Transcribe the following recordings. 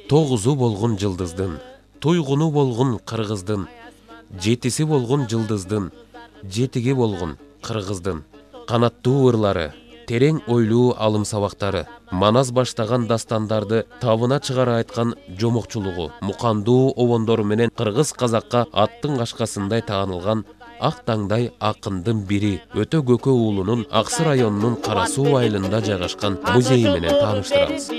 Тогузу болгон жылдыздын, туйгуну болгон кыргыздын, жетиси болгон жылдыздын, жетиги болгон кыргыздын. Канаттуу ырлары, терең ойлуу алым сабактары, манас баштаган дастандарды табына чыгара айткан жомокчулугу, мукандуу обондору менен кыргыз казакка аттын кашкасындай таанылган ак таңдай акындын бири Өтө Көкө уулунун Аксы районунун Кара Суу айылында жайгашкан музейи менен тааныштырабыз.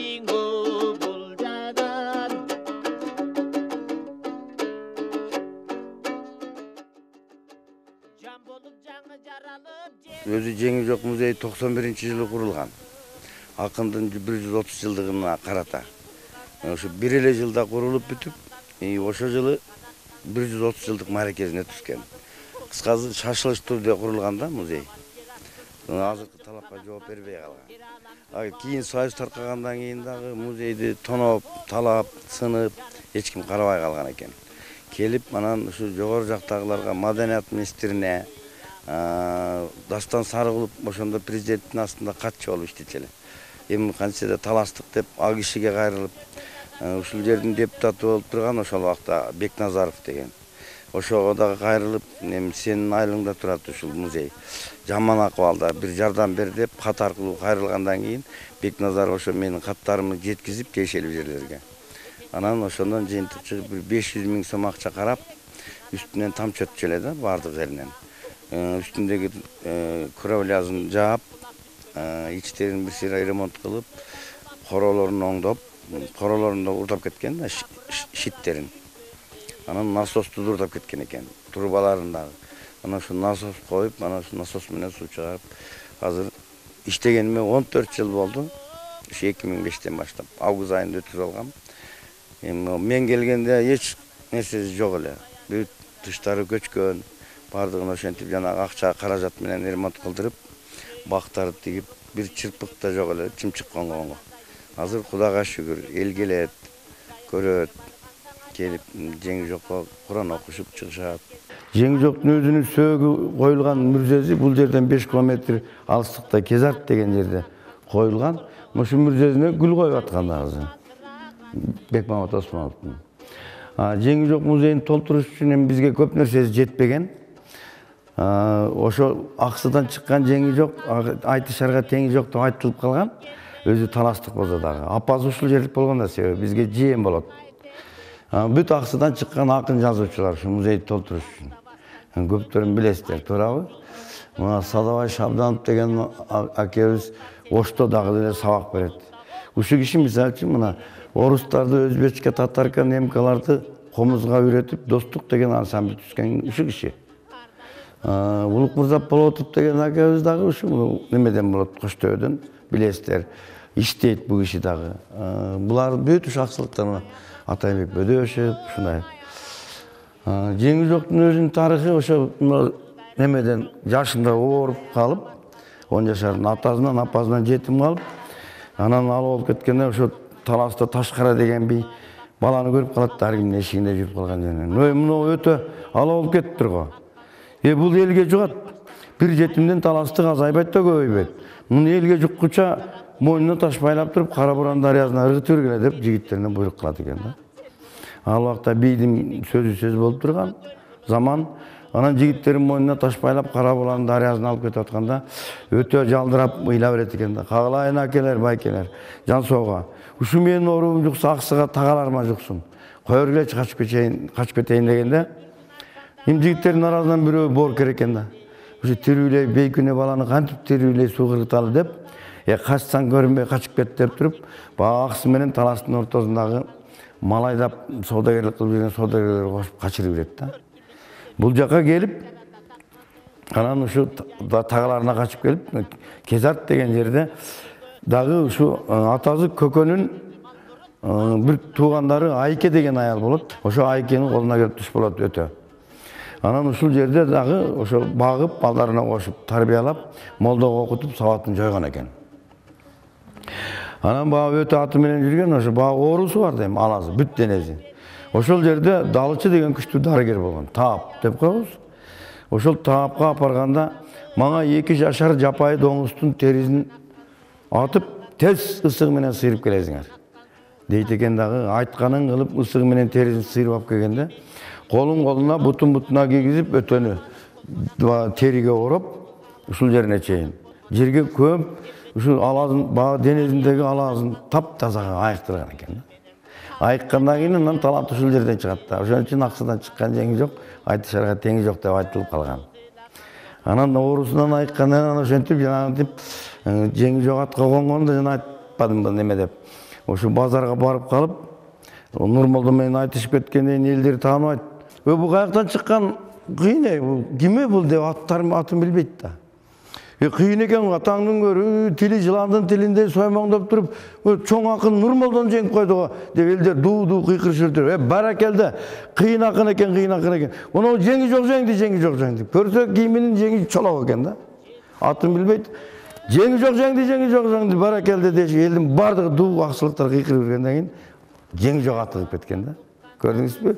Өзү Жеңи жок музей 91-жылы курулган. Акындын 130 жылдыгына карата. Ошо бир эле жылда курулуп бүтүп, ошо жылы 130 жылдык маракесине түшкөн. Кыскасы шашылыш түрдө курулган да музей. Азыркы талапка жооп бербей калган. Кийин союз таркагандан кийин дагы музейди тоноп, талап, сынып, эч ким карабай калган экен. Келип, анан ушу жогору жактагыларга маданият министрине Дастан Сарыгулов ошондо президенттин астында катчы болуп иштечү эле. Эми кантсе таластык деп ал кишиге кайрылып, ушул жердин депутаты болуп турган ошол убакта Бекназаров деген. Ошого дагы кайрылып, эми сенин айылыңда турат ушул музей. Жаман акыбалда бир жардам бер деп кат аркылуу кайрылгандан кийин Бекназаров ошо менин каттарымды жеткизип тиешелүү жерлерге. Анан ошондон жыйынтык чыгып 500 000 сом акча карап, үстүнөн тамчы өтчү эле да бардык жеринен. Üstündeki kuravyazını жаап, içlerini bir sıra remont kılıp, korolorunu oңдоп, korolorunu da urtap ketken, şitlerin. Anan nasostu da urtap ketken eken, turbalarındağı. Ana şu nasos koyup, ana şu nasos menen su çıkarıp, hazır iştegenime 14 yıl oldu. Şu 2005'ten başlap, avguz ayında ötür olgam. Men gelgende hiç nesesi yok ele. Büyük dışları göçkön. Бардығын ошентип жанагы акча каражат менен ремонт кылдырып, бактарды тигип, бир чырпык да жок эле, чымчык конгонго. Азыр Кудайга шүгүр, эл келет, көрөт, келип Жеңи жокко Куран окушуп чыгышат. Жеңи жоктун өзүнүн сөөгү коюлган мүрзеси бул жерден 5 километр алыстыкта Кезарт деген жерде коюлган. Ошол мүрзесине гүл коюп аткан азыр. Бекмамат Осмоновдун. Жеңи жок музейин толтуруш үчүн бизге көп нерсеси жетпеген. Ошо Аксыдан чыккан Жеңи жок, айтышарга теңи жок деп айтылып калган. Өзү таластык болсо дагы. Апасы ушул жерлик болгон да себеби бизге жиен болот. Бүт Аксыдан чыккан акын жазуучулар ушу музейди толтуруш үчүн. Көптөрүн билесиздер, туурабы? Мына Садабай Шабданов деген акебиз Ошто дагы деле сабак берет. Ушул киши мисалы үчүн мына орустарды, өзбекче, татарка, немкаларды комузга үйрөтүп, Достук деген ансамбль түзгөн ушул киши. Улук Мырзап Болотов деген акебиз дагы ушул немеден болот, Коштөбөдөн, билесиздер. Иштейт бул киши дагы. Булар бүт ушу аксылыктар Атайбек Бөдөшев, ушундай. Жеңи жоктун өзүнүн тарыхы ошо немеден жашында ооруп калып, 10 жашардын атасынан, апасынан жетим калып, анан ал болуп кеткенде ошо таласта Ташкара деген би баланы көрүп калат да, ар кимдин эшигинде жүрүп калган жеринен. Мына өтө ал болуп кетиптир го. Бул элге жугат. Бир жетимден таластык азайбайт да көбөйбөйт. Муну элге жуккуча мойнуна таш байлап туруп, Кара Буран дарыясына ыргытып бергиле деп жигиттерине буйрук кылат экен да. Ал убакта бийдин сөзү сөз болуп турган заман. Анан жигиттерин мойнуна таш байлап Кара Буран дарыясына алып кетип атканда өтө жалдырап ыйла берет экен да. Кагылайын акелер, байкелер, жан соого. Ушу менин оорум жукса Аксыга тагаларыма жуксун. Кое бергилечи качып кетейин дегенде, эми жигиттердин арасынан бирөө бор керек экен да. Ушу тирүүлей бейкүнө баланы кантип тирүүлей суугырталы деп, качсаң көрүнбөй качып кет деп туруп, баягы Аксы менен Таластын ортосундагы мал айдап соодагерлик кылып жүргөн соодагерлерди кошуп качырып берет да. Бул жака келип, анан ушу тагаларына качып келип, Кезарт деген жерде дагы ушу атасы Көкөнүн бир туугандары Айке деген аял болот. Ошо Айкенин колуна келип туш болот өтө. Анан ушул жерде дагы ошо багып, балдарына кошуп, тарбиялап, молдого окутуп, сабатын жойгон экен. Анан баягы өтө аты менен жүргөн, ошо баягы оорусу бар дейм, аласы, бүт денеси. Ошол жерде Далычы деген күчтүү дарыгер болгон, Таап деп коебуз. Ошол Таапка апарганда мага 2 жашар жапайы доңуздун терисин атып, тез ысыгы менен сыйрып келесиңер. дейт экен дагы, айтканын кылып ысыгы менен терисин сыйрып алып келгенде колуна бутуна кийгизип өтөнү териге ороп ушул жерине чейин жерге көмүп ушул алаазын баягы денесиндеги алаазын таптаза айыктырган экен. Айыккандан кийин анан талант ушул жерден чыгат да. Ошон үчүн аксыдан чыккан жеңи жок, айтышарга теңи жок деп айтылып калган. Анан оорусунан айыккандан анан ошентип жанагынтип жеңи жок атка конгонду жана айтпадымбы неме деп. Ошо базарга барып калып, Нурмолдо менен айтышып кеткенден кийин элдер тааныбайт. Бул каяктан чыккан кыйын киме бул деп атын билбейт да. Кыйын экен атаңдын көрү, тили жыландын тилинде соймоңдоп туруп, чоң акын Нурмолдон жеңип койду го деп элдер дуу кыйкырышып жүрүп, баракелде, кыйын акын экен, кыйын акын экен. Мына жеңи жок жеңди. Көрсө кийиминин жеңи чолок экен да. Атын билбейт. Жеңи жок жеңди, баракелде деши элдин бардыгы дуу аксылыктар кыйкырып жүргөндөн кийин жеңи жок аты кылып кеткен да. Көрдүңүзбү?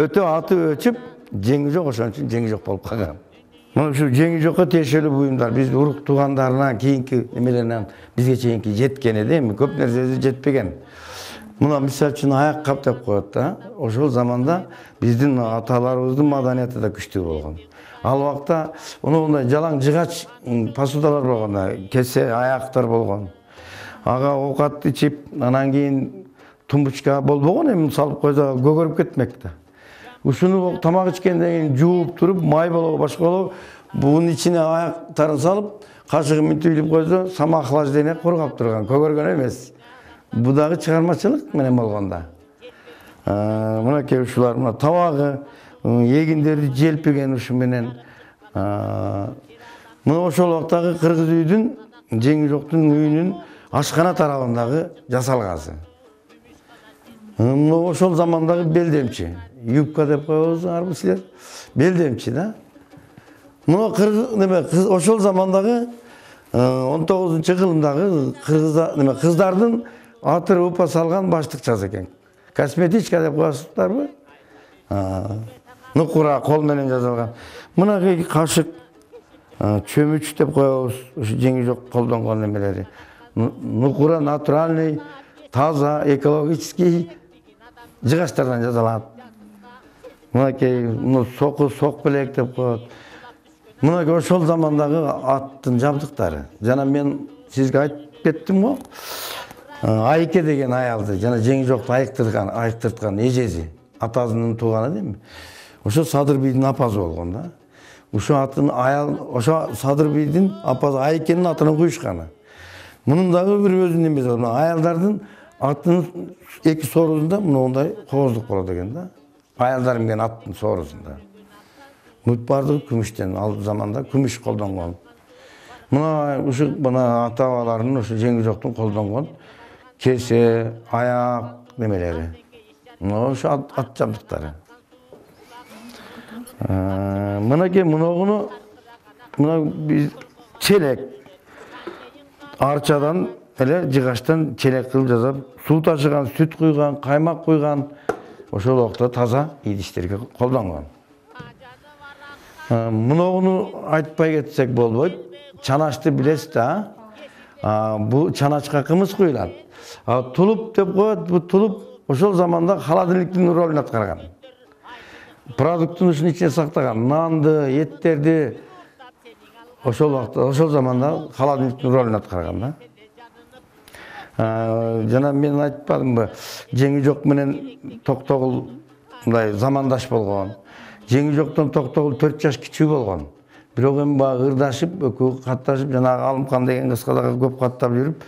Өтө аты өчүп, жеңи жок, ошон үчүн жеңи жок болуп калган. Мына ушу жеңи жокко тиешелүү буюмдар биз урук туугандарынан кийинки эмелеринен бизге чейинки жеткен эди, эми көп нерсеси жетпеген. Мына мисалы үчүн аяк кап деп коет да. Ошол заманда биздин аталарыбыздын маданияты да күчтүү болгон. Ал убакта мындай жалаң жыгач посудалар болгон да, кесе аяктар болгон. Ага оокат ичип, анан кийин тумбучка болбогон, эми салып койсо көгөрүп кетмек да. Ушуну тамак ичкенден кийин жууп туруп, май болобу, башка болобу, бунун ичине аяктарын салып, кашыгы мынтип илип койсо, самоохлаждение коргоп турган, көгөргөн эмес. Бу дагы чыгармачылык менен болгон да. Мынакей ушулар, мына табагы, эгиндерди желпиген ушу менен. Мына ошол убактагы кыргыз үйдүн, жеңи жоктун үйүнүн ашкана тарабындагы жасалгасы. Ошол замандагы белдемчи, юбка деп коебузуңарбы силер? Белдемчи да. Мына ошол замандагы 19-кылымдагы кыздардын атыр упа салган баштыкчасы экен. Косметичка деп коесуздарбы? Нукура кол менен жасалган. Мына кашык, чөмүч деп коебуз, ушу жеңи жок колдонгон немелери. Нукура натуральный, таза, экологический жыгачтардан жасалат. Мынакей сок белек деп коет. Мынакей ошол замандагы аттын жабдыктары. Жана мен сизге айтып кеттим го. Айке деген аялды, жана жеңи жокту айыктырткан эжеси, атасынын тууганы дейм. Ошо Садыр бийдин апасы болгон да. Ошо атын аял, ошо Садыр бийдин апасы Айкенин атынан куюшканы. Мунун дагы бир өзүнүн эмеси бар. Аялдардын аттын эки соорусунда мындай кооздук болот экен да. Аялдар менен аттын соорусунда. Мут бардыгы күмүштөн, ал заманда күмүш колдонгон. Мына ата-бабалардын ошо жеңи жоктун колдонгон кесе, аяк немелери. Ошо ат жабдыктары. Мынакей мына биз челек арчадан эле жыгачтан челек кылып жасап, суу ташыган, сүт куйган, каймак куйган, ошол убакта таза идиштерге колдонгон. Мунуну айтпай кетсек болбойт. Чанашты билесиз да? Бу чаначка кымыз куюлат. Тулуп деп коет, бу тулуп ошол заманда холодильниктин ролун аткарган. Продуктун ушунун ичине сактаган, нанды, эттерди ошол убакта, ошол заманда холодильниктин ролун аткарган да. Жана мен айтпадымбы, жеңи жок менен Токтогул мындай замандаш болгон. Жеңи жоктон Токтогул 4 жаш кичүү болгон. Бирок эми баягы ырдашып, экөө катташып, жанагы Алымкан деген кызга дагы көп каттап жүрүп,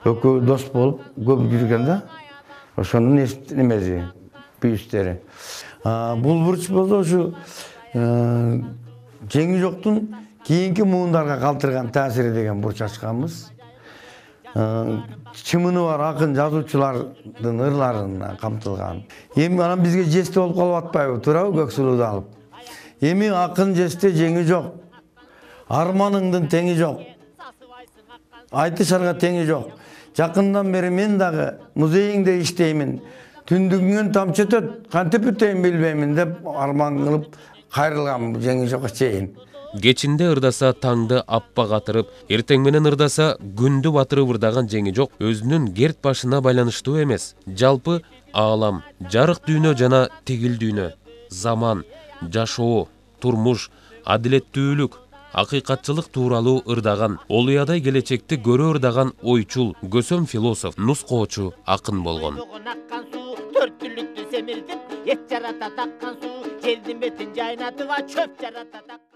экөө дос болуп, көп жүргөн да. Ошонун немеси, бүйүстери. Бул бурч болсо ушу жеңи жоктун кийинки муундарга калтырган таасири деген бурч ачканбыз. Чымыны бар акын жазуучулардын ырларына камтылган. Эми анан бизге жесте болуп калып атпайбы, туурабы Көксулууду алып. Эми акын жесте жеңи жок. Арманыңдын теңи жок. Айтышарга теңи жок. Жакындан бери мен дагы музейиңде иштеймин. Түндүгүңөн тамчы өтөт, кантип өтөйүн билбеймин деп арман кылып кайрылгам жеңи жокко чейин. Кечинде ырдаса таңды аппак атырып, эртең менен ырдаса күндү батырып ырдаган жеңи жок. Өзүнүн керт башына байланыштуу эмес. Жалпы аалам, жарык дүйнө жана тигил дүйнө, заман, жашоо, турмуш, адилеттүүлүк, акыйкатчылык тууралуу ырдаган, олуядай келечекти көрө ырдаган ойчул, көсөм философ, нускоочу акын болгон. Төрт түлүктү семиртип, эт жарата таккан суу, жердин бетин жайнатып, чөп жарата таккан